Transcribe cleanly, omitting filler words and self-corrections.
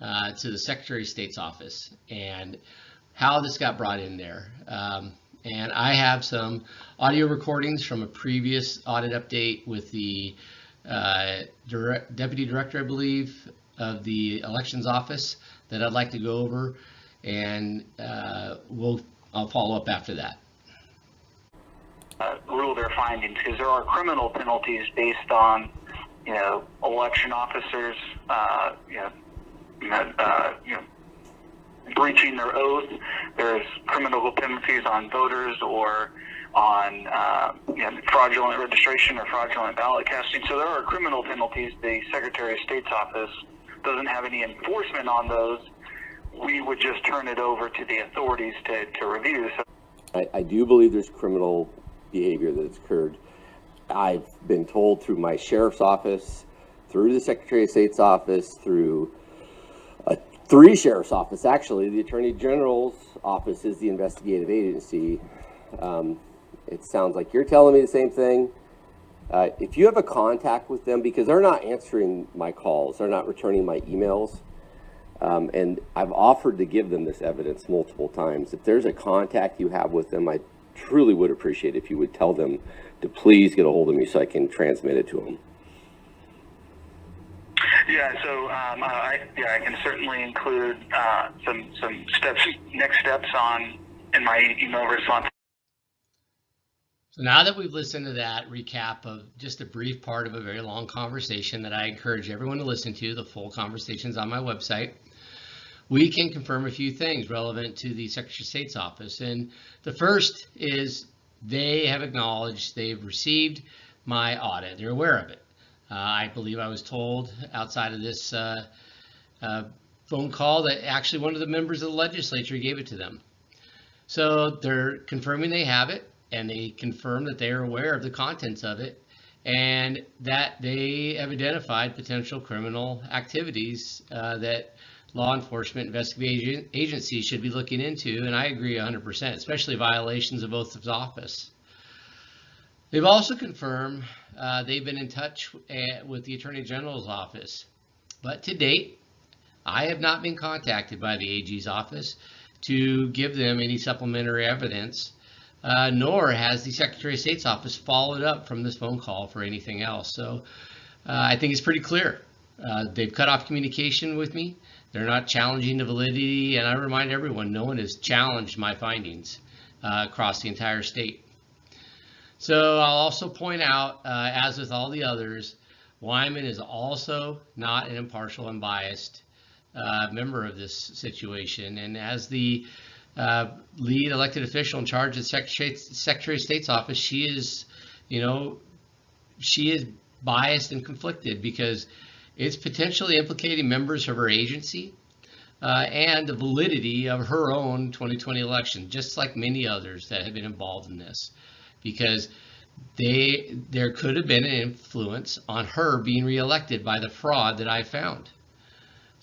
to the Secretary of State's office and how this got brought in there. And I have some audio recordings from a previous audit update with the Deputy Director, I believe, of the Elections Office that I'd like to go over, and I'll follow up after that. Rule their findings, because there are criminal penalties based on, election officers, breaching their oath. There's criminal penalties on voters or on fraudulent registration or fraudulent ballot casting. So there are criminal penalties. The Secretary of State's office doesn't have any enforcement on those. We would just turn it over to the authorities to review. So I do believe there's criminal behavior that's occurred. I've been told through my sheriff's office, through the Secretary of State's office, through 3 sheriff's office. Actually, the Attorney General's office is the investigative agency. It sounds like you're telling me the same thing. If you have a contact with them, because they're not answering my calls, they're not returning my emails, and I've offered to give them this evidence multiple times. If there's a contact you have with them, I truly would appreciate if you would tell them to please get a hold of me so I can transmit it to them. Yeah, so I can certainly include some next steps in my email response. So now that we've listened to that recap of just a brief part of a very long conversation that I encourage everyone to listen to, the full conversation's on my website, we can confirm a few things relevant to the Secretary of State's office. And the first is they have acknowledged they've received my audit. They're aware of it. I believe I was told outside of this phone call that actually one of the members of the legislature gave it to them. So they're confirming they have it, and they confirm that they are aware of the contents of it, and that they have identified potential criminal activities that law enforcement investigative agencies should be looking into. And I agree 100%, especially violations of oath of office. They've also confirmed they've been in touch with the Attorney General's office, but to date, I have not been contacted by the AG's office to give them any supplementary evidence, nor has the Secretary of State's office followed up from this phone call for anything else. So I think it's pretty clear. They've cut off communication with me. They're not challenging the validity, and I remind everyone, no one has challenged my findings across the entire state. So I'll also point out, as with all the others, Wyman is also not an impartial and biased member of this situation. And as the lead elected official in charge of the Secretary of State's office, she is biased and conflicted because it's potentially implicating members of her agency and the validity of her own 2020 election, just like many others that have been involved in this. Because there could have been an influence on her being reelected by the fraud that I found.